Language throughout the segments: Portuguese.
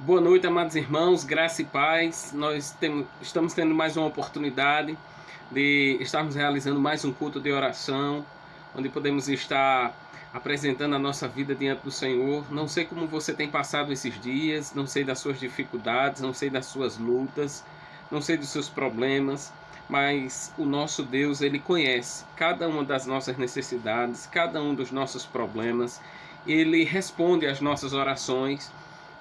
Boa noite, amados irmãos, graça e paz. Estamos tendo mais uma oportunidade de estarmos realizando mais um culto de oração, onde podemos estar apresentando a nossa vida diante do Senhor. Não sei como você tem passado esses dias, não sei das suas dificuldades, não sei das suas lutas, não sei dos seus problemas, mas o nosso Deus, Ele conhece cada uma das nossas necessidades, cada um dos nossos problemas. Ele responde às nossas orações.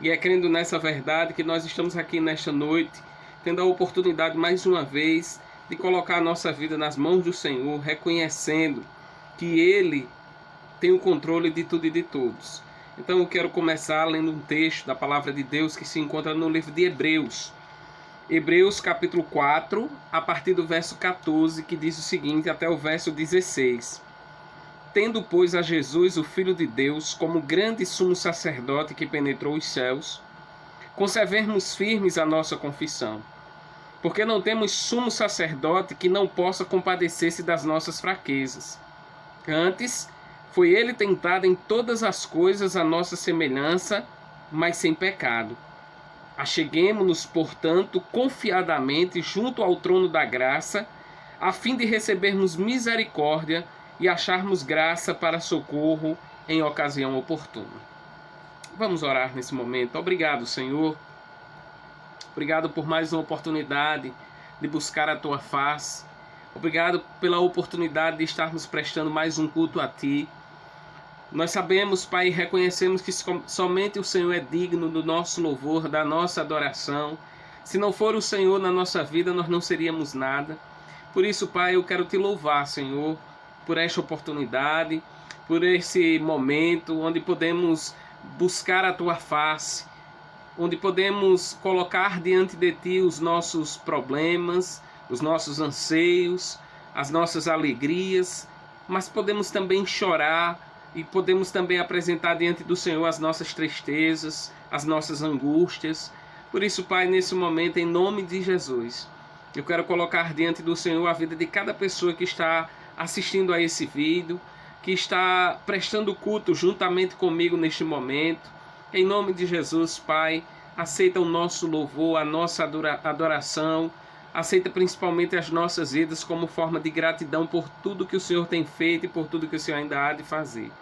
E é crendo nessa verdade que nós estamos aqui nesta noite, tendo a oportunidade mais uma vez de colocar a nossa vida nas mãos do Senhor, reconhecendo que Ele tem o controle de tudo e de todos. Então eu quero começar lendo um texto da palavra de Deus que se encontra no livro de Hebreus. Hebreus capítulo 4, a partir do verso 14, que diz o seguinte até o verso 16. Tendo, pois, a Jesus, o Filho de Deus, como grande sumo sacerdote que penetrou os céus, conservemos firmes a nossa confissão, porque não temos sumo sacerdote que não possa compadecer-se das nossas fraquezas. Antes, foi ele tentado em todas as coisas à nossa semelhança, mas sem pecado. Acheguemo-nos, portanto, confiadamente junto ao trono da graça, a fim de recebermos misericórdia e acharmos graça para socorro em ocasião oportuna. Vamos orar nesse momento. Obrigado, Senhor. Obrigado por mais uma oportunidade de buscar a Tua face. Obrigado pela oportunidade de estarmos prestando mais um culto a Ti. Nós sabemos, Pai, e reconhecemos que somente o Senhor é digno do nosso louvor, da nossa adoração. Se não for o Senhor na nossa vida, nós não seríamos nada. Por isso, Pai, eu quero Te louvar, Senhor, por esta oportunidade, por esse momento onde podemos buscar a Tua face, onde podemos colocar diante de Ti os nossos problemas, os nossos anseios, as nossas alegrias, mas podemos também chorar e podemos também apresentar diante do Senhor as nossas tristezas, as nossas angústias. Por isso, Pai, nesse momento, em nome de Jesus, eu quero colocar diante do Senhor a vida de cada pessoa que está assistindo a esse vídeo, que está prestando culto juntamente comigo neste momento. Em nome de Jesus, Pai, aceita o nosso louvor, a nossa adoração, aceita principalmente as nossas vidas como forma de gratidão por tudo que o Senhor tem feito e por tudo que o Senhor ainda há de fazer.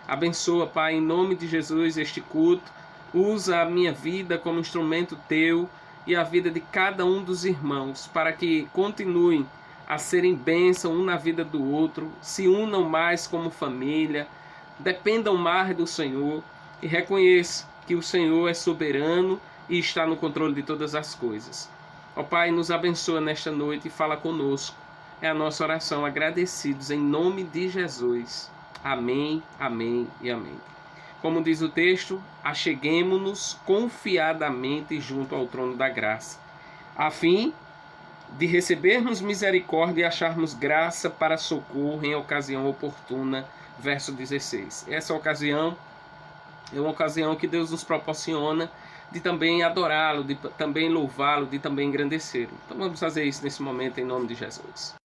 Abençoa, Pai, em nome de Jesus este culto, usa a minha vida como instrumento Teu e a vida de cada um dos irmãos, para que continuem a serem bênção um na vida do outro, se unam mais como família, dependam mais do Senhor e reconheçam que o Senhor é soberano e está no controle de todas as coisas. Ó Pai, nos abençoa nesta noite e fala conosco. É a nossa oração, agradecidos em nome de Jesus. Amém, amém e amém. Como diz o texto, acheguemo-nos confiadamente junto ao trono da graça, a fim de recebermos misericórdia e acharmos graça para socorro em ocasião oportuna. Verso 16. Essa ocasião é uma ocasião que Deus nos proporciona de também adorá-lo, de também louvá-lo, de também engrandecê-lo. Então vamos fazer isso nesse momento em nome de Jesus.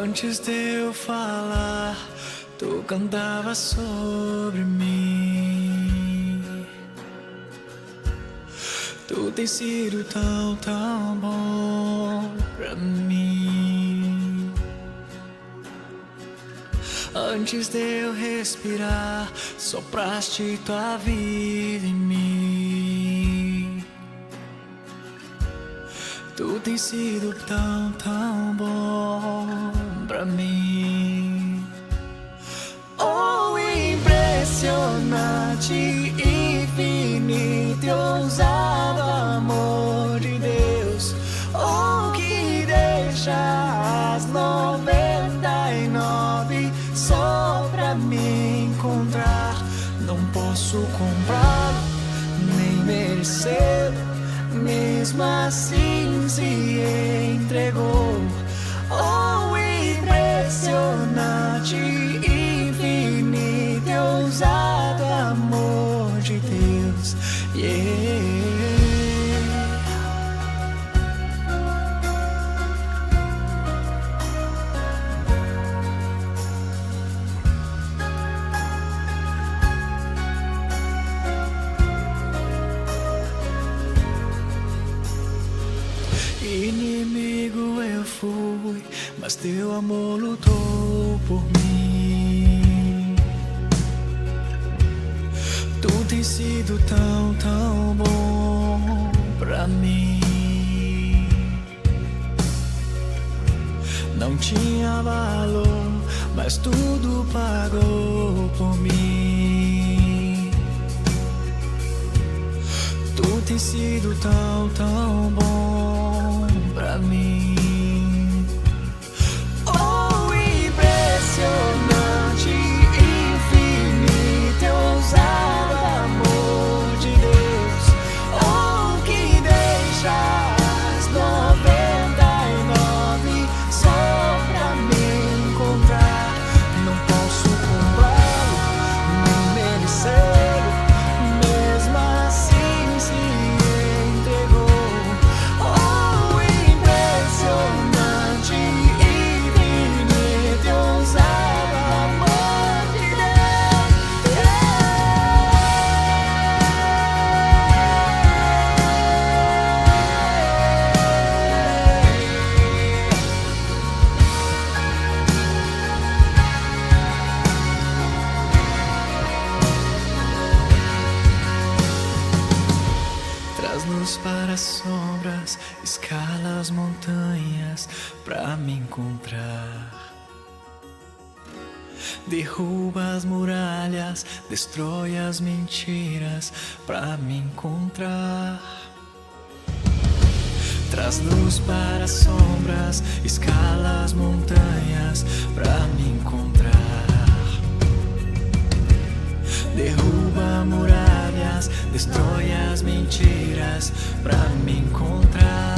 Antes de eu falar, tu cantava sobre mim. Tu tem sido tão, tão bom pra mim. Antes de eu respirar, sopraste tua vida em mim. Tu tem sido tão, tão bom pra mim. Oh, impressionante, infinito e ousado amor de Deus. Oh, que deixa as 99 só pra me encontrar. Não posso comprá-lo, nem merecer. Mesmo assim se entregou. Oh, impressionante, infinito e ousado amor de Deus. Yeah. Inimigo eu fui, mas teu amor lutou por mim. Tu tens sido tão, tão bom pra mim. Não tinha valor, mas tudo pagou por mim. Tu tens sido tão, tão bom pra mim. Oh, impressionante, infinito e ousado amor de Deus. Oh, que deixa as 99 só pra me encontrar. Não posso comprá-lo, nem merecê-lo. Mesmo assim se entregou. Oh, impressionante, infinito e ousado amor de Deus. Traz-nos para as sombras, escala as montanhas pra me encontrar. Derruba as muralhas, destrói as mentiras pra me encontrar. Traz-nos para as sombras, escala as montanhas pra me encontrar. Derruba muralhas, destrói as mentiras pra me encontrar.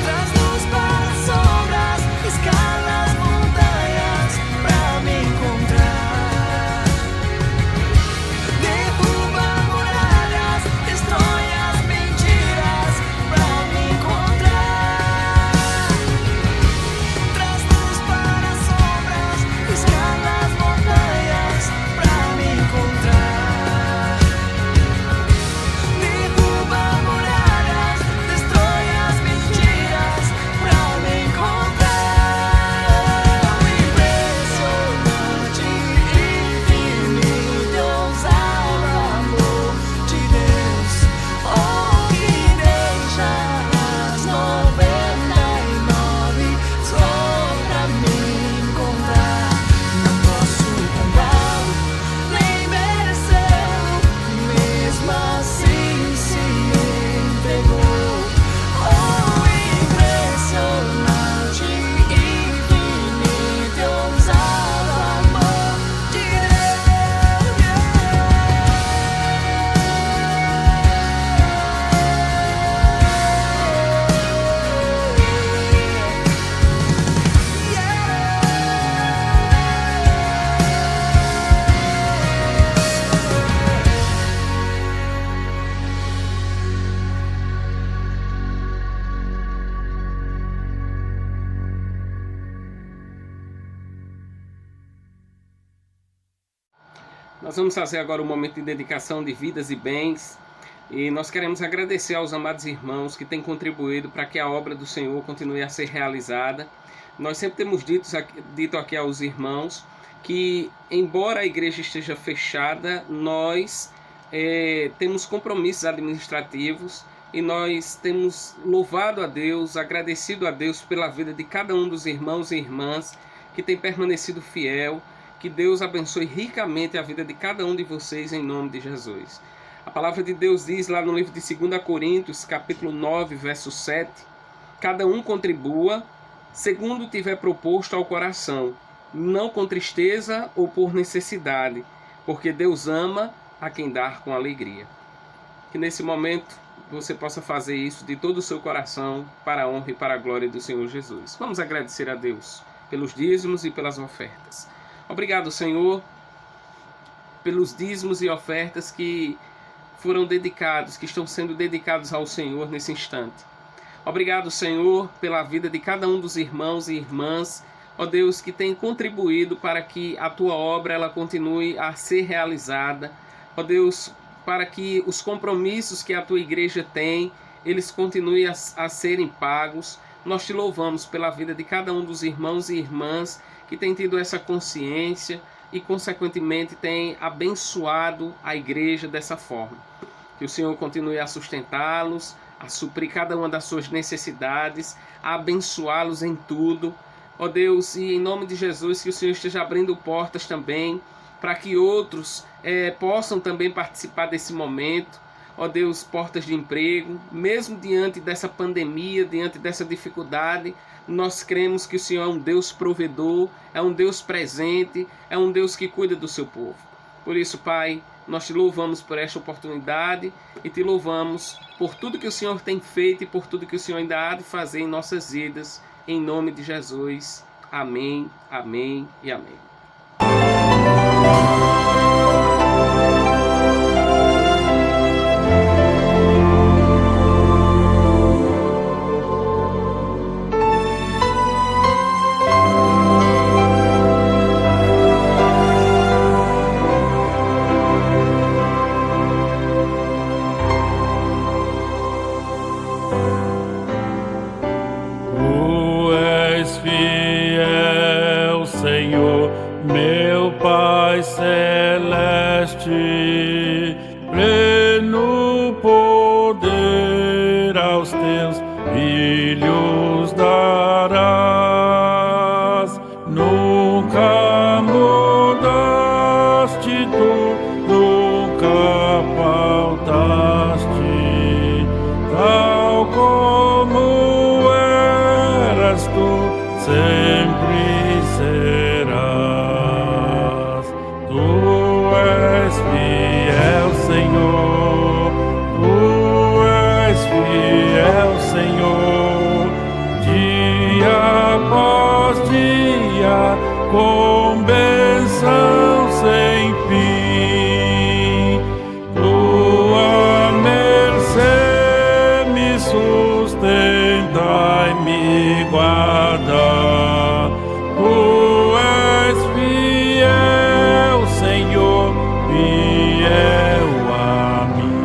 Traz-nos para as sombras, escala as montanhas pra me encontrar. Derruba muralhas, destrói as mentiras pra me encontrar. Traz-nos para as sombras, escala as montanhas pra me encontrar. Derruba Nós vamos fazer agora um momento de dedicação de vidas e bens. E nós queremos agradecer aos amados irmãos que têm contribuído para que a obra do Senhor continue a ser realizada. Nós sempre temos dito aqui aos irmãos que, embora a igreja esteja fechada, nós temos compromissos administrativos e nós temos louvado a Deus, agradecido a Deus pela vida de cada um dos irmãos e irmãs que tem permanecido fiel. Que Deus abençoe ricamente a vida de cada um de vocês em nome de Jesus. A palavra de Deus diz lá no livro de 2 Coríntios, capítulo 9, verso 7, cada um contribua segundo tiver proposto ao coração, não com tristeza ou por necessidade, porque Deus ama a quem dá com alegria. Que nesse momento você possa fazer isso de todo o seu coração para a honra e para a glória do Senhor Jesus. Vamos agradecer a Deus pelos dízimos e pelas ofertas. Obrigado, Senhor, pelos dízimos e ofertas que foram dedicados, que estão sendo dedicados ao Senhor nesse instante. Obrigado, Senhor, pela vida de cada um dos irmãos e irmãs, ó Deus, que tem contribuído para que a Tua obra ela continue a ser realizada. Ó Deus, para que os compromissos que a Tua igreja tem, eles continuem a serem pagos. Nós Te louvamos pela vida de cada um dos irmãos e irmãs que tem tido essa consciência e, consequentemente, tem abençoado a igreja dessa forma. Que o Senhor continue a sustentá-los, a suprir cada uma das suas necessidades, a abençoá-los em tudo. Ó Deus, e em nome de Jesus, que o Senhor esteja abrindo portas também, para que outros possam também participar desse momento. Ó Deus, portas de emprego, mesmo diante dessa pandemia, diante dessa dificuldade, nós cremos que o Senhor é um Deus provedor, é um Deus presente, é um Deus que cuida do seu povo. Por isso, Pai, nós Te louvamos por esta oportunidade e Te louvamos por tudo que o Senhor tem feito e por tudo que o Senhor ainda há de fazer em nossas vidas, em nome de Jesus. Amém, amém e amém. Fiel, Senhor, meu Pai celeste, pleno poder aos teus filhos darás. Nunca mudaste tu, nunca faltaste, tal como eras tu, sempre serás. Tu és fiel, Senhor, Tu és fiel, Senhor, dia após dia, com bênção sem fim. Tua mercê me sustenta e me guarda. Tu és fiel, Senhor, fiel a mim.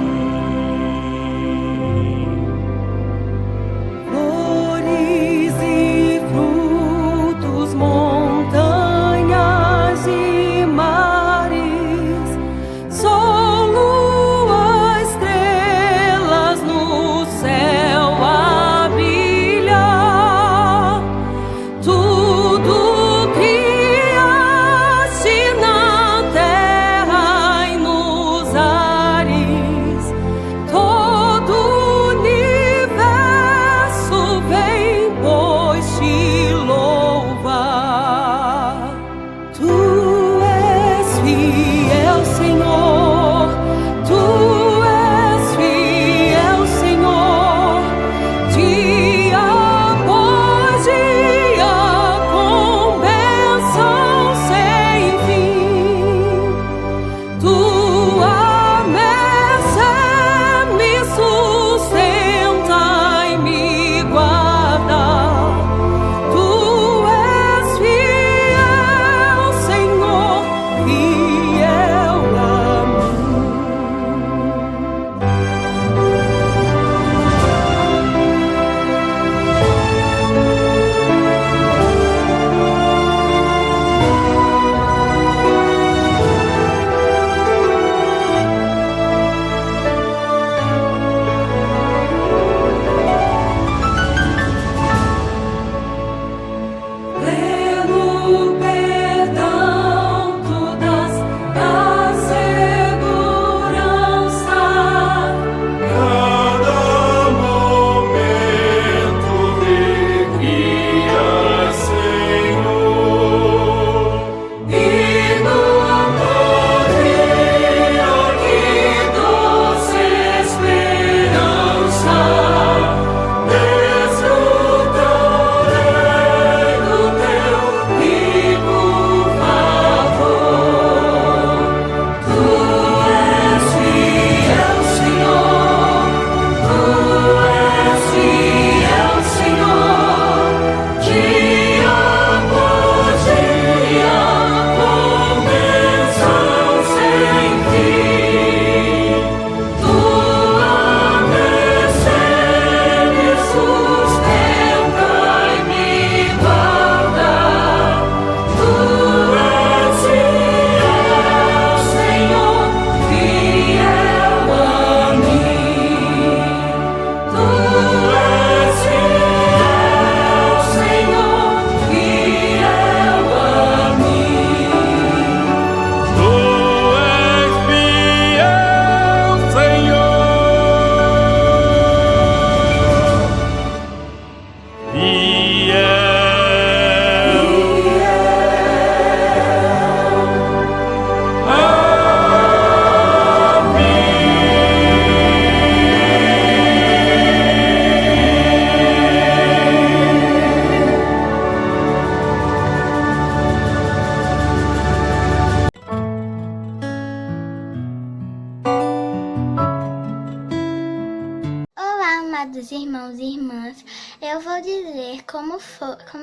queridos irmãos e irmãs, eu vou dizer como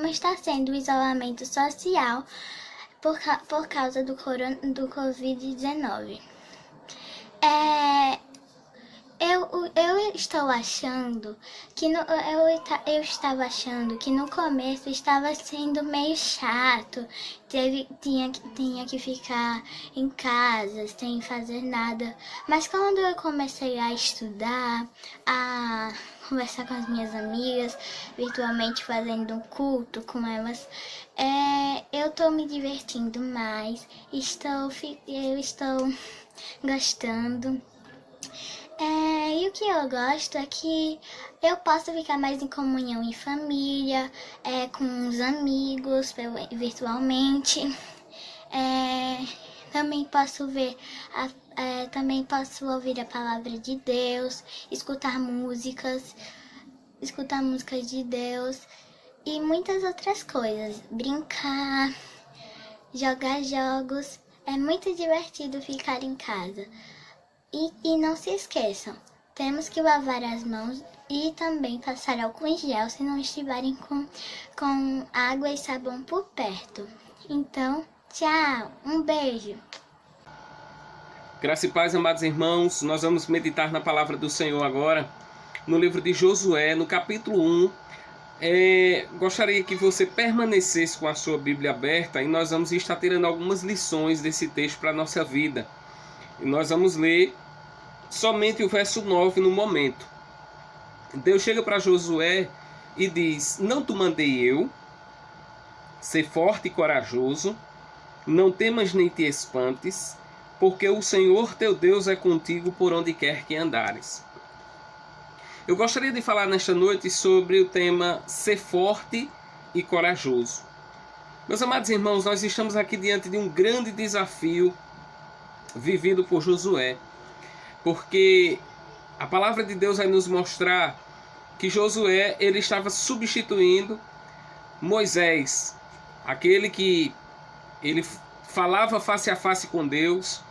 está sendo o isolamento social por causa do Covid-19. Eu estava achando que no começo estava sendo meio chato, tinha que ficar em casa sem fazer nada. Mas quando eu comecei a estudar, a conversar com as minhas amigas, virtualmente fazendo um culto com elas, eu estou me divertindo mais, eu estou gostando. E o que eu gosto é que eu posso ficar mais em comunhão em família, com os amigos, virtualmente. Também posso também posso ouvir a palavra de Deus, escutar músicas de Deus e muitas outras coisas. Brincar, jogar jogos. É muito divertido ficar em casa. E não se esqueçam, temos que lavar as mãos e também passar álcool em gel se não estiverem com água e sabão por perto. Então, tchau, um beijo. Graça e paz, amados irmãos, nós vamos meditar na palavra do Senhor agora, no livro de Josué, no capítulo 1. Gostaria que você permanecesse com a sua Bíblia aberta e nós vamos estar tirando algumas lições desse texto para a nossa vida. E nós vamos ler somente o verso 9 no momento. Deus chega para Josué e diz: não te mandei eu, ser forte e corajoso, não temas nem te espantes, porque o Senhor teu Deus é contigo por onde quer que andares. Eu gostaria de falar nesta noite sobre o tema ser forte e corajoso. Meus amados irmãos, nós estamos aqui diante de um grande desafio vivido por Josué, porque a palavra de Deus vai nos mostrar que Josué ele estava substituindo Moisés, aquele que ele falava face a face com Deus,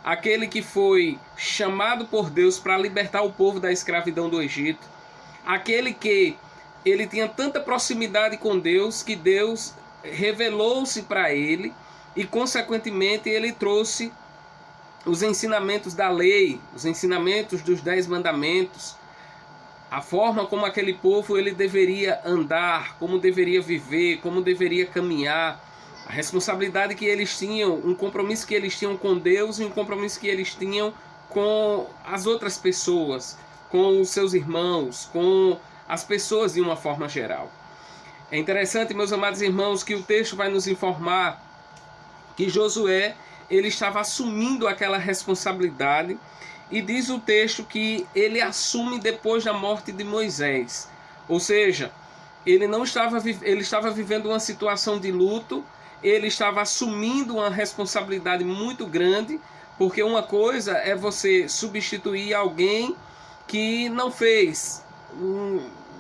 aquele que foi chamado por Deus para libertar o povo da escravidão do Egito, aquele que ele tinha tanta proximidade com Deus que Deus revelou-se para ele e consequentemente ele trouxe os ensinamentos da lei, os ensinamentos dos 10 mandamentos, a forma como aquele povo ele deveria andar, como deveria viver, como deveria caminhar, a responsabilidade que eles tinham, um compromisso que eles tinham com Deus e um compromisso que eles tinham com as outras pessoas, com os seus irmãos, com as pessoas de uma forma geral. É interessante, meus amados irmãos, que o texto vai nos informar que Josué ele estava assumindo aquela responsabilidade e diz o texto que ele assume depois da morte de Moisés. Ou seja, ele estava vivendo uma situação de luto, ele estava assumindo uma responsabilidade muito grande, porque uma coisa é você substituir alguém que não fez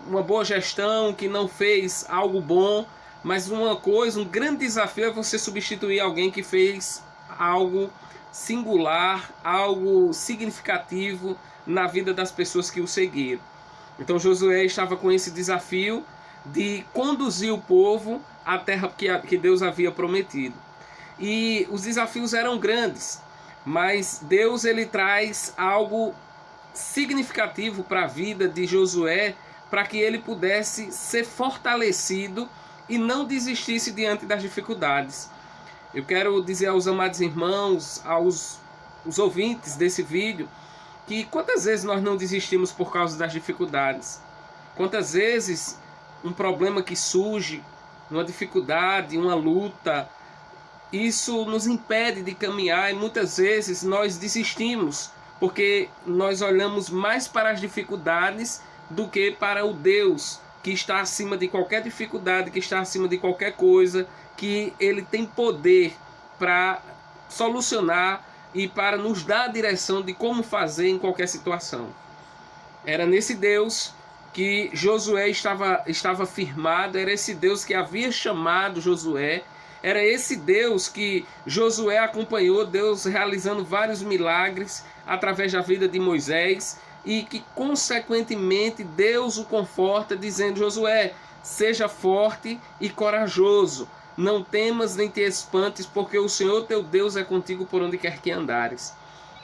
uma boa gestão, que não fez algo bom, mas um grande desafio é você substituir alguém que fez algo singular, algo significativo na vida das pessoas que o seguiram. Então Josué estava com esse desafio de conduzir o povo à terra que Deus havia prometido. E os desafios eram grandes, mas Deus ele traz algo significativo para a vida de Josué, para que ele pudesse ser fortalecido e não desistisse diante das dificuldades. Eu quero dizer aos amados irmãos, aos ouvintes desse vídeo, que quantas vezes nós não desistimos por causa das dificuldades? Quantas vezes um problema que surge, uma dificuldade, uma luta, isso nos impede de caminhar e muitas vezes nós desistimos, porque nós olhamos mais para as dificuldades do que para o Deus que está acima de qualquer dificuldade, que está acima de qualquer coisa, que ele tem poder para solucionar e para nos dar a direção de como fazer em qualquer situação. Era nesse Deus que Josué estava firmado, era esse Deus que havia chamado Josué, era esse Deus que Josué acompanhou, Deus realizando vários milagres através da vida de Moisés, e que consequentemente Deus o conforta dizendo: Josué, seja forte e corajoso, não temas nem te espantes, porque o Senhor teu Deus é contigo por onde quer que andares.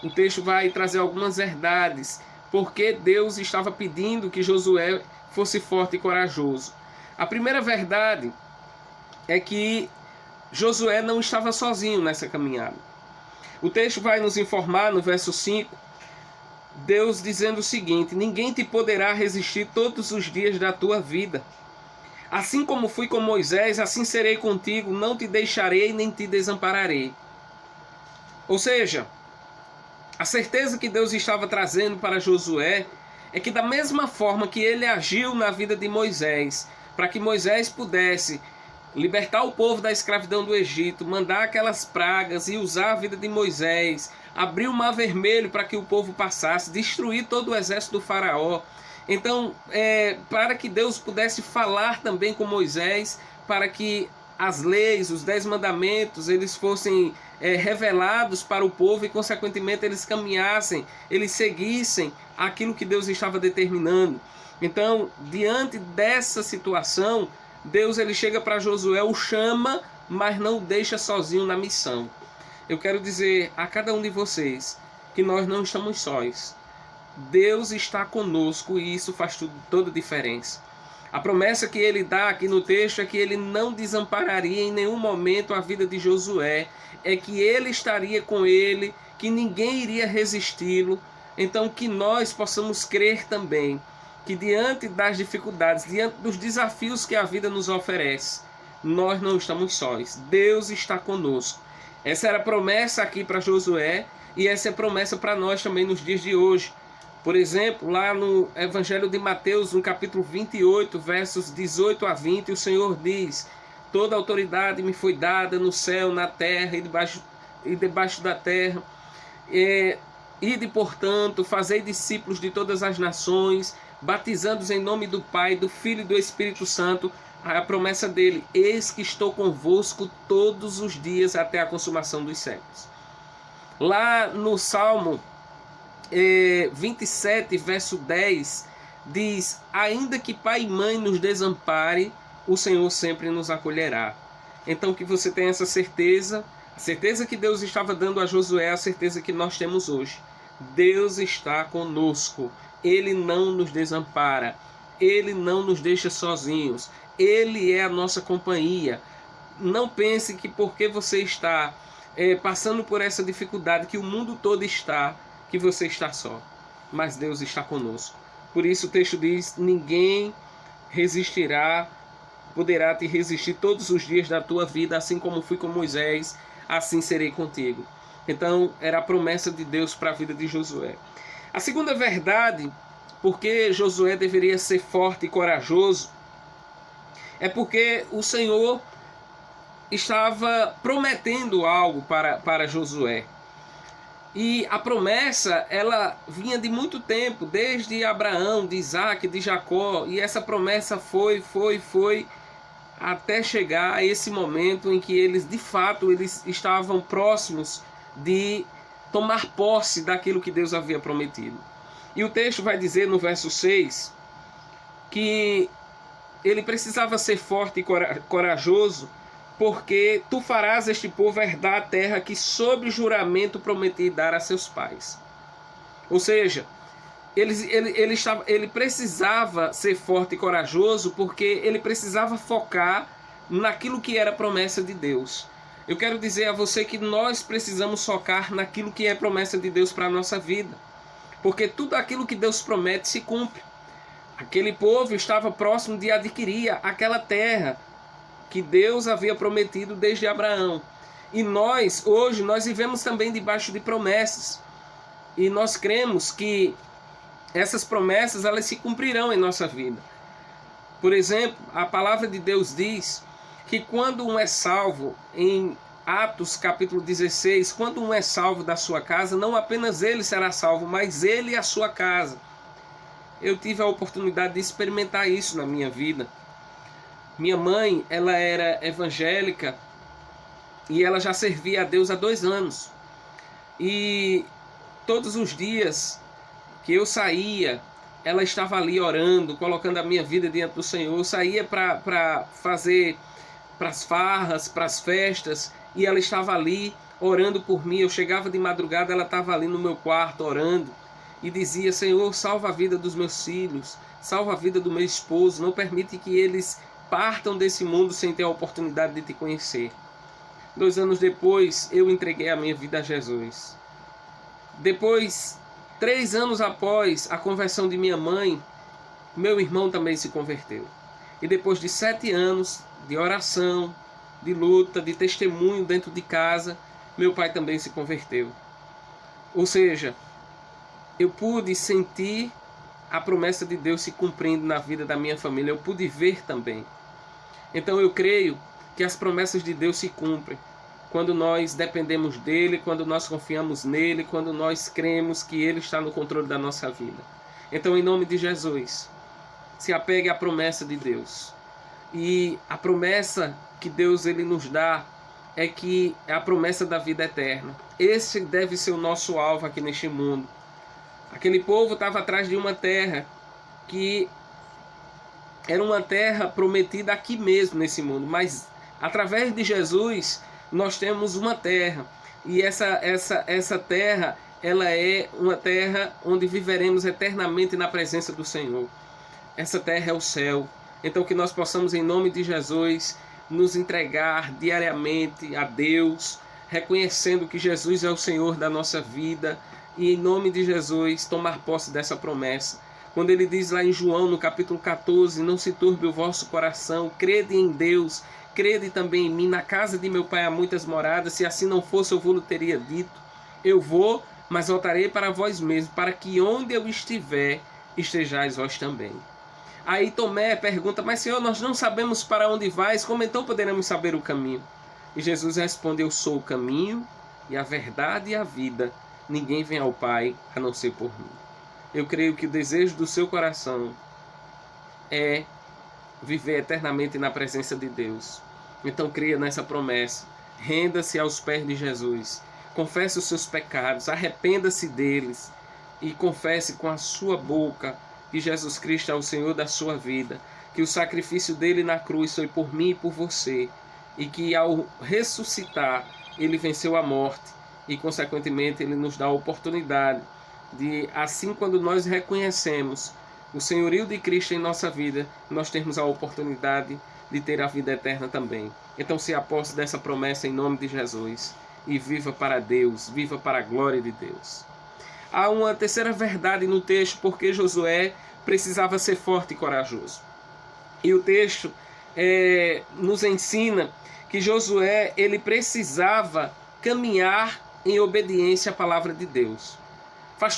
O texto vai trazer algumas verdades, porque Deus estava pedindo que Josué fosse forte e corajoso. A primeira verdade é que Josué não estava sozinho nessa caminhada. O texto vai nos informar no verso 5, Deus dizendo o seguinte: ninguém te poderá resistir todos os dias da tua vida. Assim como fui com Moisés, assim serei contigo, não te deixarei nem te desampararei. Ou seja, a certeza que Deus estava trazendo para Josué é que da mesma forma que ele agiu na vida de Moisés, para que Moisés pudesse libertar o povo da escravidão do Egito, mandar aquelas pragas e usar a vida de Moisés, abrir o mar vermelho para que o povo passasse, destruir todo o exército do faraó. Então, para que Deus pudesse falar também com Moisés, para que as leis, os 10 mandamentos, eles fossem revelados para o povo e, consequentemente, eles caminhassem, eles seguissem aquilo que Deus estava determinando. Então, diante dessa situação, Deus ele chega para Josué, o chama, mas não o deixa sozinho na missão. Eu quero dizer a cada um de vocês que nós não estamos sós. Deus está conosco e isso faz toda a diferença. A promessa que ele dá aqui no texto é que ele não desampararia em nenhum momento a vida de Josué, é que ele estaria com ele, que ninguém iria resisti-lo. Então que nós possamos crer também que diante das dificuldades, diante dos desafios que a vida nos oferece, nós não estamos sós. Deus está conosco. Essa era a promessa aqui para Josué e essa é a promessa para nós também nos dias de hoje. Por exemplo, lá no Evangelho de Mateus, no capítulo 28, versos 18 a 20, o Senhor diz: toda autoridade me foi dada no céu, na terra e debaixo da terra. Ide, portanto, fazei discípulos de todas as nações, batizando-os em nome do Pai, do Filho e do Espírito Santo. A promessa dele: eis que estou convosco todos os dias até a consumação dos séculos. Lá no Salmo 27, verso 10, diz: ainda que pai e mãe nos desampare, o Senhor sempre nos acolherá. Então que você tenha essa certeza, a certeza que Deus estava dando a Josué, a certeza que nós temos hoje. Deus está conosco, Ele não nos desampara, Ele não nos deixa sozinhos, Ele é a nossa companhia. Não pense que porque você está passando por essa dificuldade, que o mundo todo está, que você está só, mas Deus está conosco. Por isso o texto diz: ninguém poderá te resistir todos os dias da tua vida, assim como fui com Moisés, assim serei contigo. Então era a promessa de Deus para a vida de Josué. A segunda verdade, porque Josué deveria ser forte e corajoso, é porque o Senhor estava prometendo algo para Josué. E a promessa, ela vinha de muito tempo, desde Abraão, de Isaac, de Jacó, e essa promessa foi, até chegar a esse momento em que eles, de fato, eles estavam próximos de tomar posse daquilo que Deus havia prometido. E o texto vai dizer no verso 6 que ele precisava ser forte e corajoso, porque tu farás este povo herdar a terra que sob juramento prometi dar a seus pais. Ou seja, ele precisava ser forte e corajoso, porque ele precisava focar naquilo que era promessa de Deus. Eu quero dizer a você que nós precisamos focar naquilo que é promessa de Deus para a nossa vida, porque tudo aquilo que Deus promete se cumpre. Aquele povo estava próximo de adquirir aquela terra que Deus havia prometido desde Abraão. E nós, hoje, nós vivemos também debaixo de promessas. E nós cremos que essas promessas, elas se cumprirão em nossa vida. Por exemplo, a palavra de Deus diz que quando um é salvo, em Atos capítulo 16, quando um é salvo da sua casa, não apenas ele será salvo, mas ele e a sua casa. Eu tive a oportunidade de experimentar isso na minha vida. Minha mãe, ela era evangélica e ela já servia a Deus há 2 anos. E todos os dias, que eu saía, ela estava ali orando, colocando a minha vida diante do Senhor. Eu saía para fazer, para as farras, para as festas, e ela estava ali orando por mim. Eu chegava de madrugada, ela estava ali no meu quarto orando e dizia: Senhor, salva a vida dos meus filhos, salva a vida do meu esposo, não permite que eles partam desse mundo sem ter a oportunidade de te conhecer. 2 anos depois, eu entreguei a minha vida a Jesus. Depois, 3 anos após a conversão de minha mãe, meu irmão também se converteu. E depois de 7 anos de oração, de luta, de testemunho dentro de casa, meu pai também se converteu. Ou seja, eu pude sentir a promessa de Deus se cumprindo na vida da minha família. Eu pude ver também. Então eu creio que as promessas de Deus se cumprem quando nós dependemos dele, quando nós confiamos nele, quando nós cremos que ele está no controle da nossa vida. Então, em nome de Jesus, se apegue à promessa de Deus. E a promessa que Deus ele nos dá é que é a promessa da vida eterna. Esse deve ser o nosso alvo aqui neste mundo. Aquele povo estava atrás de uma terra que era uma terra prometida aqui mesmo nesse mundo, mas através de Jesus nós temos uma terra, e essa terra, ela é uma terra onde viveremos eternamente na presença do Senhor. Essa terra é o céu. Então que nós possamos, em nome de Jesus, nos entregar diariamente a Deus, reconhecendo que Jesus é o Senhor da nossa vida, e em nome de Jesus tomar posse dessa promessa. Quando ele diz lá em João, no capítulo 14, não se turbe o vosso coração, crede em Deus, crede também em mim. Na casa de meu pai há muitas moradas, se assim não fosse eu vou-lhe teria dito. Eu vou, mas voltarei para vós mesmos, para que onde eu estiver, estejais vós também. Aí Tomé pergunta: mas Senhor, nós não sabemos para onde vais, como então poderemos saber o caminho? E Jesus responde: eu sou o caminho e a verdade e a vida. Ninguém vem ao Pai a não ser por mim. Eu creio que o desejo do seu coração é viver eternamente na presença de Deus. Então creia nessa promessa. Renda-se aos pés de Jesus. Confesse os seus pecados. Arrependa-se deles. E confesse com a sua boca que Jesus Cristo é o Senhor da sua vida. Que o sacrifício dele na cruz foi por mim e por você. E que ao ressuscitar, ele venceu a morte. E consequentemente ele nos dá a oportunidade de, assim quando nós reconhecemos o senhorio de Cristo em nossa vida, nós temos a oportunidade de ter a vida eterna também. Então se aposte dessa promessa em nome de Jesus e viva para Deus, viva para a glória de Deus. Há uma terceira verdade no texto, porque Josué precisava ser forte e corajoso. E o texto nos ensina que Josué ele precisava caminhar em obediência à palavra de Deus. Faz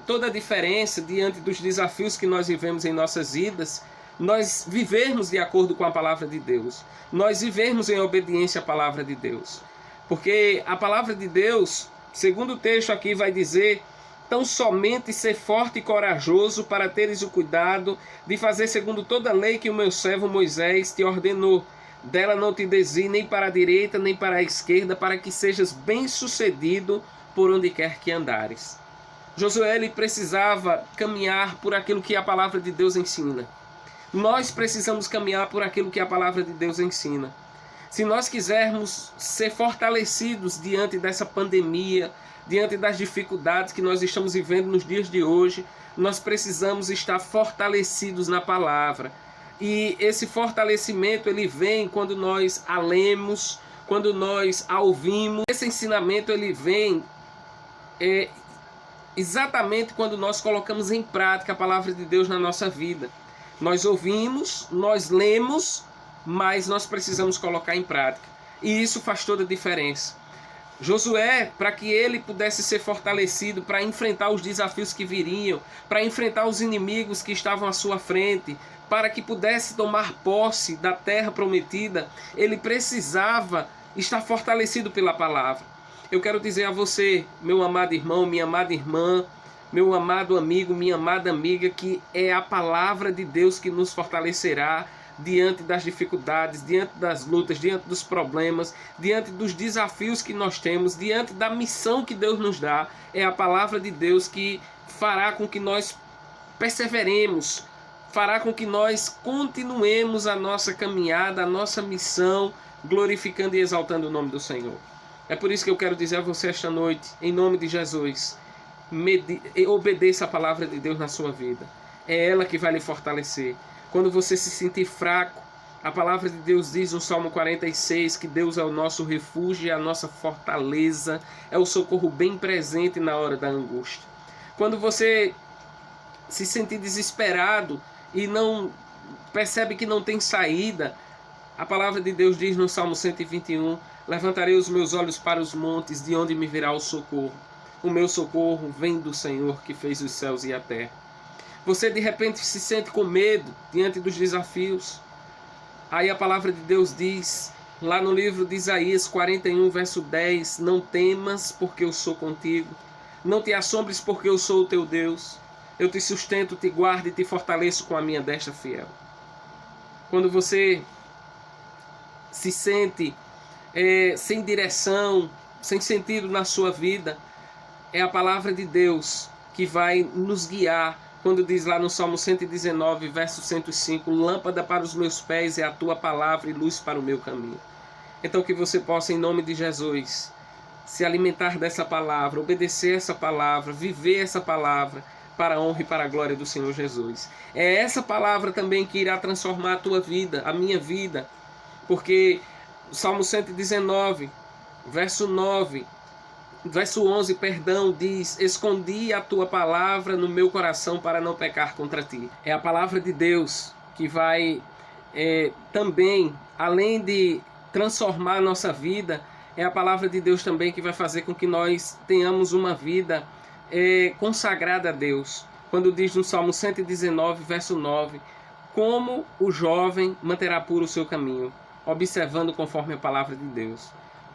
toda a diferença diante dos desafios que nós vivemos em nossas vidas, nós vivermos de acordo com a palavra de Deus, nós vivermos em obediência à palavra de Deus. Porque a palavra de Deus, segundo o texto aqui, vai dizer: tão somente ser forte e corajoso para teres o cuidado de fazer segundo toda a lei que o meu servo Moisés te ordenou. Dela não te desvie nem para a direita nem para a esquerda, para que sejas bem-sucedido por onde quer que andares. Josué ele precisava caminhar por aquilo que a palavra de Deus ensina. Nós precisamos caminhar por aquilo que a palavra de Deus ensina. Se nós quisermos ser fortalecidos diante dessa pandemia, diante das dificuldades que nós estamos vivendo nos dias de hoje, nós precisamos estar fortalecidos na palavra. E esse fortalecimento ele vem quando nós a lemos, quando nós a ouvimos. Esse ensinamento ele vem exatamente quando nós colocamos em prática a palavra de Deus na nossa vida. Nós ouvimos, nós lemos, mas nós precisamos colocar em prática. E isso faz toda a diferença. Josué, para que ele pudesse ser fortalecido para enfrentar os desafios que viriam, para enfrentar os inimigos que estavam à sua frente, para que pudesse tomar posse da terra prometida, ele precisava estar fortalecido pela palavra. Eu quero dizer a você, meu amado irmão, minha amada irmã, meu amado amigo, minha amada amiga, que é a palavra de Deus que nos fortalecerá diante das dificuldades, diante das lutas, diante dos problemas, diante dos desafios que nós temos, diante da missão que Deus nos dá. É a palavra de Deus que fará com que nós perseveremos, fará com que nós continuemos a nossa caminhada, a nossa missão, glorificando e exaltando o nome do Senhor. É por isso que eu quero dizer a você esta noite, em nome de Jesus, obedeça a palavra de Deus na sua vida. É ela que vai lhe fortalecer. Quando você se sentir fraco, a palavra de Deus diz no Salmo 46 que Deus é o nosso refúgio e a nossa fortaleza, é o socorro bem presente na hora da angústia. Quando você se sentir desesperado e não percebe que não tem saída, a palavra de Deus diz no Salmo 121, levantarei os meus olhos para os montes, de onde me virá o socorro. O meu socorro vem do Senhor que fez os céus e a terra. Você de repente se sente com medo diante dos desafios. Aí a palavra de Deus diz, lá no livro de Isaías 41, verso 10, não temas porque eu sou contigo. Não te assombres porque eu sou o teu Deus. Eu te sustento, te guardo e te fortaleço com a minha destra fiel. Quando você se sente sem direção, sem sentido na sua vida, é a palavra de Deus que vai nos guiar. Quando diz lá no Salmo 119, verso 105, lâmpada para os meus pés é a tua palavra e luz para o meu caminho. Então que você possa, em nome de Jesus, se alimentar dessa palavra, obedecer essa palavra, viver essa palavra, para a honra e para a glória do Senhor Jesus. É essa palavra também que irá transformar a tua vida, a minha vida, porque o Salmo 119, verso 11, diz, escondi a tua palavra no meu coração para não pecar contra ti. É a palavra de Deus que vai também, além de transformar a nossa vida, é a palavra de Deus também que vai fazer com que nós tenhamos uma vida consagrada a Deus. Quando diz no Salmo 119, verso 9, como o jovem manterá puro o seu caminho, observando conforme a palavra de Deus.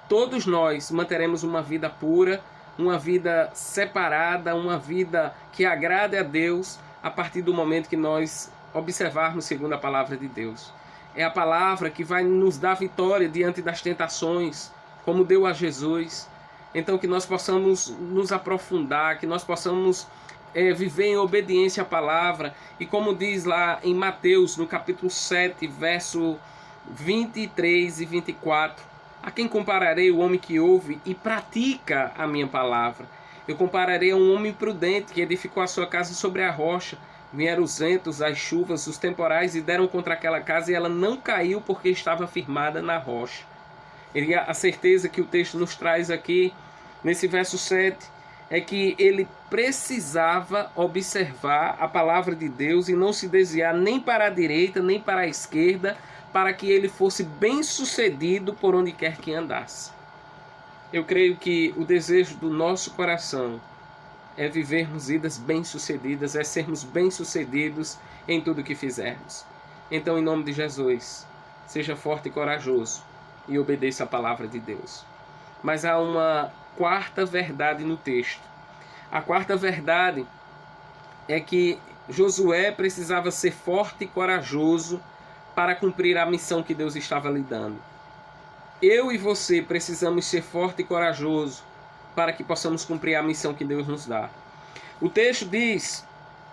Todos nós manteremos uma vida pura, uma vida separada, uma vida que agrade a Deus a partir do momento que nós observarmos segundo a palavra de Deus. É a palavra que vai nos dar vitória diante das tentações, como deu a Jesus. Então que nós possamos nos aprofundar, que nós possamos viver em obediência à palavra. E como diz lá em Mateus, no capítulo 7, verso 23 e 24, a quem compararei o homem que ouve e pratica a minha palavra? Eu compararei a um homem prudente que edificou a sua casa sobre a rocha. Vieram os ventos, as chuvas, os temporais e deram contra aquela casa e ela não caiu porque estava firmada na rocha. A certeza que o texto nos traz aqui, nesse verso 7, é que ele precisava observar a palavra de Deus e não se desviar nem para a direita, nem para a esquerda, para que ele fosse bem sucedido por onde quer que andasse. Eu creio que o desejo do nosso coração é vivermos vidas bem-sucedidas, é sermos bem-sucedidos em tudo que fizermos. Então, em nome de Jesus, seja forte e corajoso e obedeça a palavra de Deus. Mas há uma quarta verdade no texto. A quarta verdade é que Josué precisava ser forte e corajoso para cumprir a missão que Deus estava lhe dando. Eu e você precisamos ser forte e corajoso para que possamos cumprir a missão que Deus nos dá. O texto diz,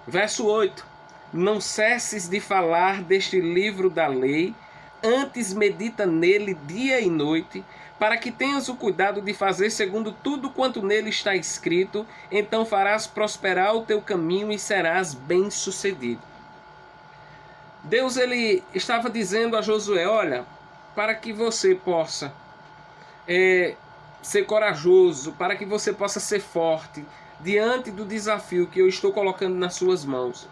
verso 8, não cesses de falar deste livro da lei, antes medita nele dia e noite, para que tenhas o cuidado de fazer segundo tudo quanto nele está escrito, então farás prosperar o teu caminho e serás bem-sucedido. Deus ele estava dizendo a Josué, olha, para que você possa ser corajoso, para que você possa ser forte diante do desafio que eu estou colocando nas suas mãos,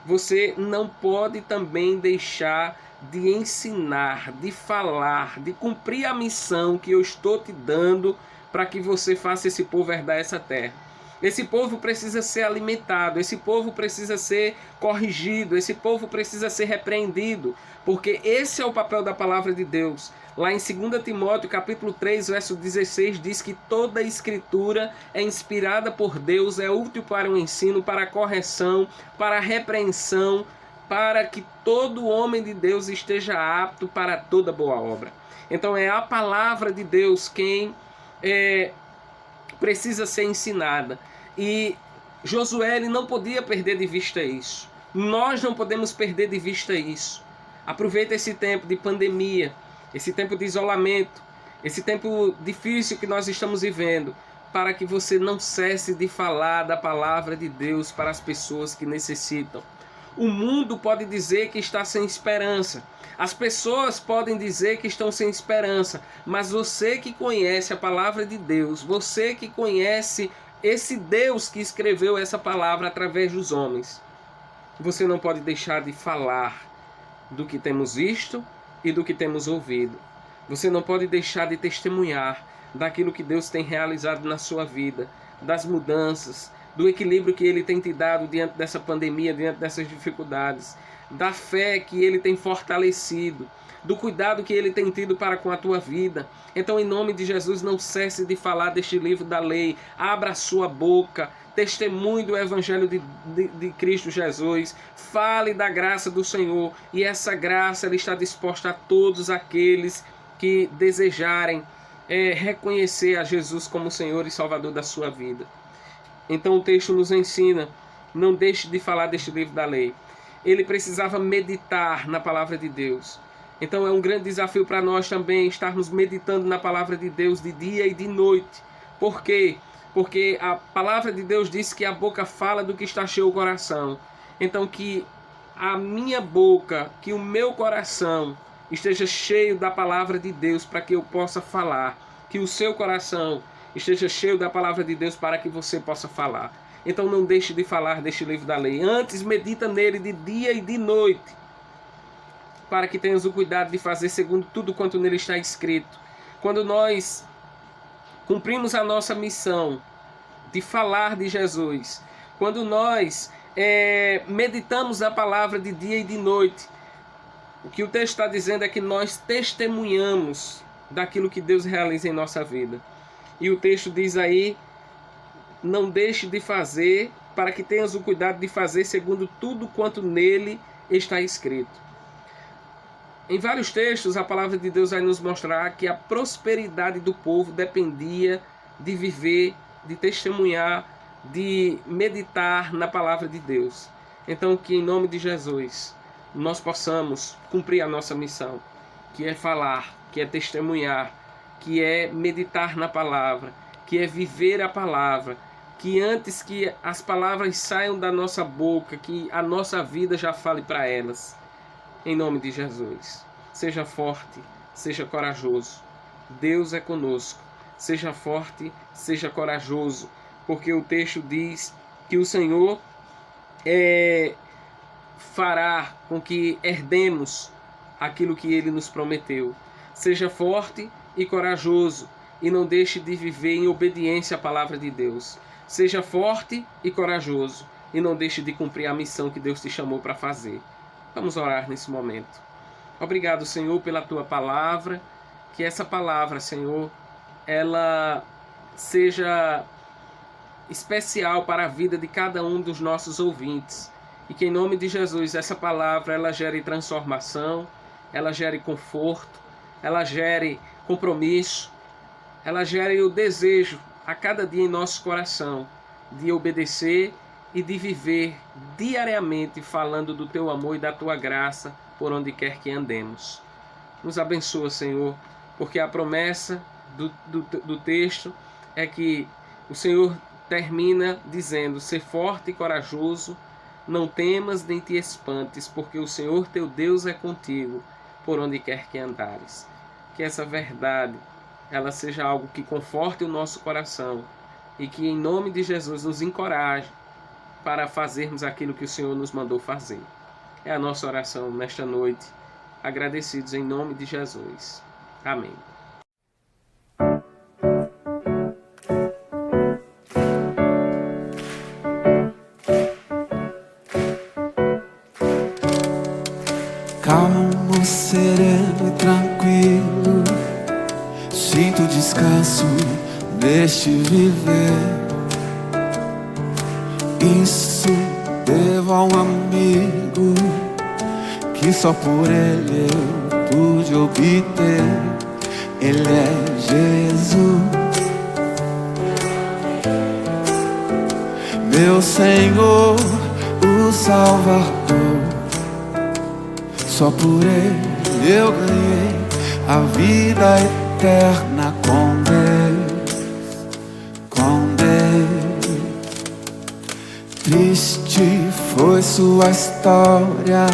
você não pode também deixar de ensinar, de falar, de cumprir a missão que eu estou te dando para que você faça esse povo herdar essa terra. Esse povo precisa ser alimentado, esse povo precisa ser corrigido, esse povo precisa ser repreendido, porque esse é o papel da palavra de Deus. Lá em 2 Timóteo, capítulo 3, verso 16, diz que toda a escritura é inspirada por Deus, é útil para o ensino, para a correção, para a repreensão, para que todo homem de Deus esteja apto para toda boa obra. Então é a palavra de Deus quem precisa ser ensinada. E Josué ele não podia perder de vista isso. Nós não podemos perder de vista isso. Aproveita esse tempo de pandemia, esse tempo de isolamento, esse tempo difícil que nós estamos vivendo, para que você não cesse de falar da palavra de Deus para as pessoas que necessitam. O mundo pode dizer que está sem esperança. As pessoas podem dizer que estão sem esperança. Mas você que conhece a palavra de Deus, você que conhece esse Deus que escreveu essa palavra através dos homens, você não pode deixar de falar do que temos visto e do que temos ouvido. Você não pode deixar de testemunhar daquilo que Deus tem realizado na sua vida, das mudanças, do equilíbrio que Ele tem te dado diante dessa pandemia, diante dessas dificuldades, da fé que Ele tem fortalecido, do cuidado que Ele tem tido para com a tua vida. Então, em nome de Jesus, não cesse de falar deste livro da lei. Abra a sua boca, testemunhe do Evangelho de Cristo Jesus, fale da graça do Senhor, e essa graça ela está disposta a todos aqueles que desejarem reconhecer a Jesus como Senhor e Salvador da sua vida. Então o texto nos ensina, não deixe de falar deste livro da lei. Ele precisava meditar na palavra de Deus. Então é um grande desafio para nós também estarmos meditando na palavra de Deus de dia e de noite. Por quê? Porque a palavra de Deus diz que a boca fala do que está cheio o coração. Então que a minha boca, que o meu coração esteja cheio da palavra de Deus para que eu possa falar. Que o seu coração esteja cheio da palavra de Deus para que você possa falar. Então não deixe de falar deste livro da lei. Antes medita nele de dia e de noite, para que tenhas o cuidado de fazer segundo tudo quanto nele está escrito. Quando nós cumprimos a nossa missão de falar de Jesus, quando nós meditamos a palavra de dia e de noite, o que o texto está dizendo é que nós testemunhamos daquilo que Deus realiza em nossa vida. E o texto diz aí, não deixe de fazer, para que tenhas o cuidado de fazer segundo tudo quanto nele está escrito. Em vários textos, a palavra de Deus vai nos mostrar que a prosperidade do povo dependia de viver, de testemunhar, de meditar na palavra de Deus. Então, que em nome de Jesus, nós possamos cumprir a nossa missão, que é falar, que é testemunhar, que é meditar na palavra, que é viver a palavra, que antes que as palavras saiam da nossa boca, que a nossa vida já fale para elas. Em nome de Jesus, seja forte, seja corajoso. Deus é conosco. Seja forte, seja corajoso, porque o texto diz que o Senhor fará com que herdemos aquilo que Ele nos prometeu. Seja forte e corajoso, e não deixe de viver em obediência à palavra de Deus. Seja forte e corajoso, e não deixe de cumprir a missão que Deus te chamou para fazer. Vamos orar nesse momento. Obrigado, Senhor, pela Tua palavra. Que essa palavra, Senhor, ela seja especial para a vida de cada um dos nossos ouvintes. E que em nome de Jesus, essa palavra, ela gere transformação, ela gere conforto, ela gere compromisso, ela gere o desejo a cada dia em nosso coração de obedecer e de viver diariamente falando do Teu amor e da Tua graça por onde quer que andemos. Nos abençoa, Senhor, porque a promessa do texto é que o Senhor termina dizendo: ser forte e corajoso, não temas nem te espantes, porque o Senhor teu Deus é contigo por onde quer que andares. Que essa verdade ela seja algo que conforte o nosso coração e que em nome de Jesus nos encoraje para fazermos aquilo que o Senhor nos mandou fazer. É a nossa oração nesta noite, agradecidos em nome de Jesus. Amém. Calmo, sereno e tranquilo, sinto descanso neste viver. Isso devo a um amigo que só por Ele eu pude obter. Ele é Jesus, meu Senhor, o Salvador. Só por Ele eu ganhei a vida eterna com Deus, com Deus. Triste foi sua história,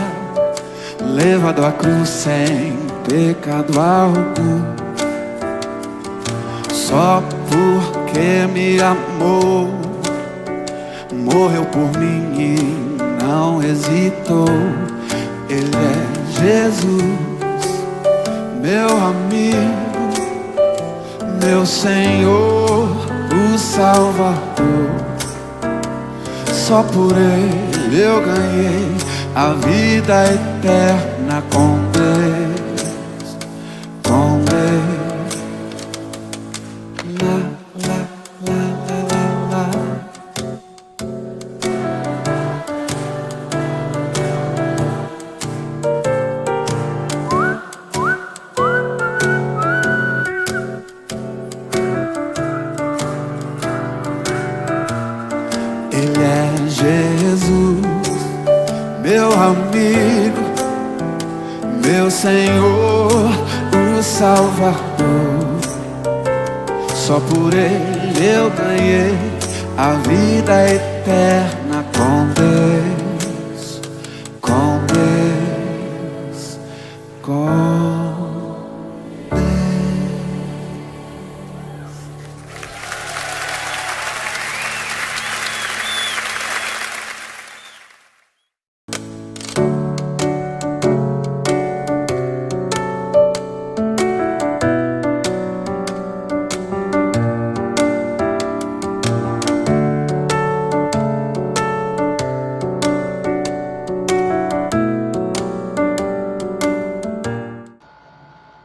levado à cruz sem pecado algum. Só porque me amou, morreu por mim e não hesitou. Ele é Jesus, meu amigo, meu Senhor, o Salvador. Só por Ele eu ganhei a vida eterna com Deus, com Deus. La, la, la, la, la, la. Ele é Jesus, meu amigo, meu Senhor, o Salvador. Só por Ele eu ganhei a vida eterna com Deus, com Deus, com Deus.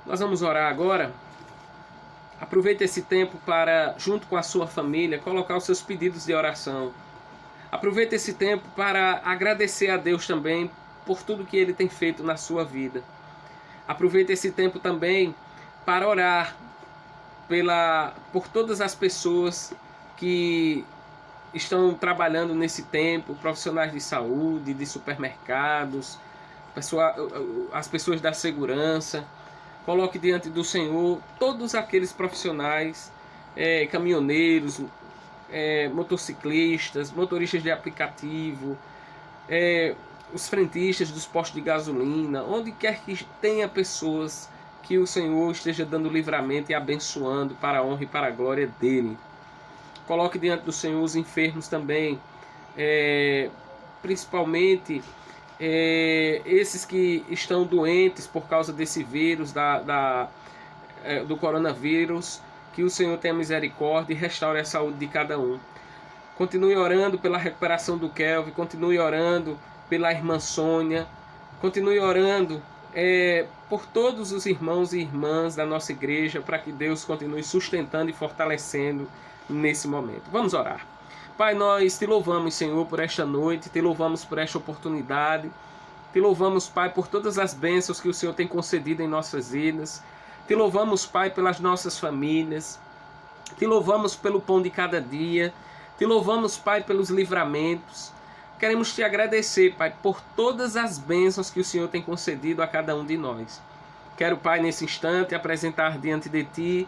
Nós vamos orar agora. Aproveite esse tempo para, junto com a sua família, colocar os seus pedidos de oração. Aproveite esse tempo para agradecer a Deus também por tudo que Ele tem feito na sua vida. Aproveite esse tempo também para orar por todas as pessoas que estão trabalhando nesse tempo, profissionais de saúde, de supermercados, as pessoas da segurança. Coloque diante do Senhor todos aqueles profissionais, caminhoneiros, motociclistas, motoristas de aplicativo, os frentistas dos postos de gasolina, onde quer que tenha pessoas, que o Senhor esteja dando livramento e abençoando para a honra e para a glória dEle. Coloque diante do Senhor os enfermos também, principalmente esses que estão doentes por causa desse vírus, do coronavírus. Que o Senhor tenha misericórdia e restaure a saúde de cada um. Continue orando pela recuperação do Kelvin, continue orando pela irmã Sônia, continue orando por todos os irmãos e irmãs da nossa igreja, para que Deus continue sustentando e fortalecendo nesse momento. Vamos orar. Pai, nós te louvamos, Senhor, por esta noite, te louvamos por esta oportunidade, te louvamos, Pai, por todas as bênçãos que o Senhor tem concedido em nossas vidas, te louvamos, Pai, pelas nossas famílias, te louvamos pelo pão de cada dia, te louvamos, Pai, pelos livramentos. Queremos te agradecer, Pai, por todas as bênçãos que o Senhor tem concedido a cada um de nós. Quero, Pai, nesse instante apresentar diante de Ti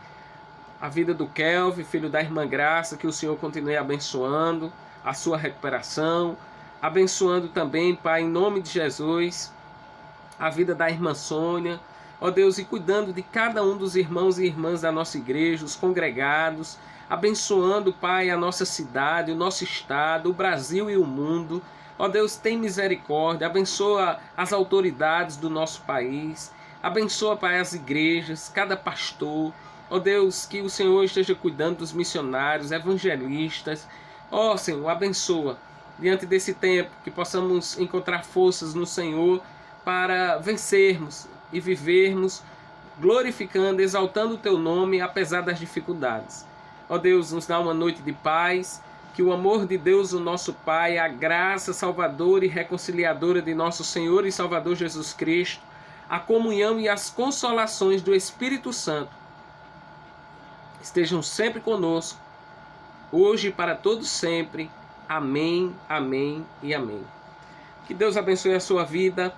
a vida do Kelvin, filho da irmã Graça, que o Senhor continue abençoando a sua recuperação, abençoando também, Pai, em nome de Jesus, a vida da irmã Sônia, ó Deus, e cuidando de cada um dos irmãos e irmãs da nossa igreja, os congregados, abençoando, Pai, a nossa cidade, o nosso estado, o Brasil e o mundo. Ó Deus, tem misericórdia, abençoa as autoridades do nosso país, abençoa, Pai, as igrejas, cada pastor. Ó Deus, que o Senhor esteja cuidando dos missionários, evangelistas. Ó Senhor, abençoa. Diante desse tempo, que possamos encontrar forças no Senhor para vencermos e vivermos glorificando, exaltando o Teu nome, apesar das dificuldades. Ó Deus, nos dá uma noite de paz, Que o amor de Deus, o nosso Pai, a graça salvadora e reconciliadora de nosso Senhor e Salvador Jesus Cristo, a comunhão e as consolações do Espírito Santo estejam sempre conosco, hoje e para todos sempre. Amém, amém e amém. Que Deus abençoe a sua vida,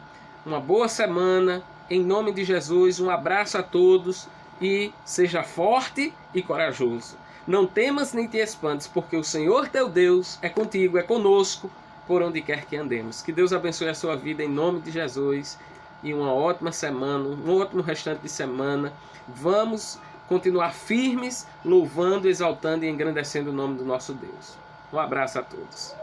uma boa semana, em nome de Jesus, um abraço a todos e seja forte e corajoso. Não temas nem te espantes, porque o Senhor teu Deus é contigo, é conosco, por onde quer que andemos. Que Deus abençoe a sua vida em nome de Jesus e uma ótima semana, um ótimo restante de semana. Vamos continuar firmes, louvando, exaltando e engrandecendo o nome do nosso Deus. Um abraço a todos.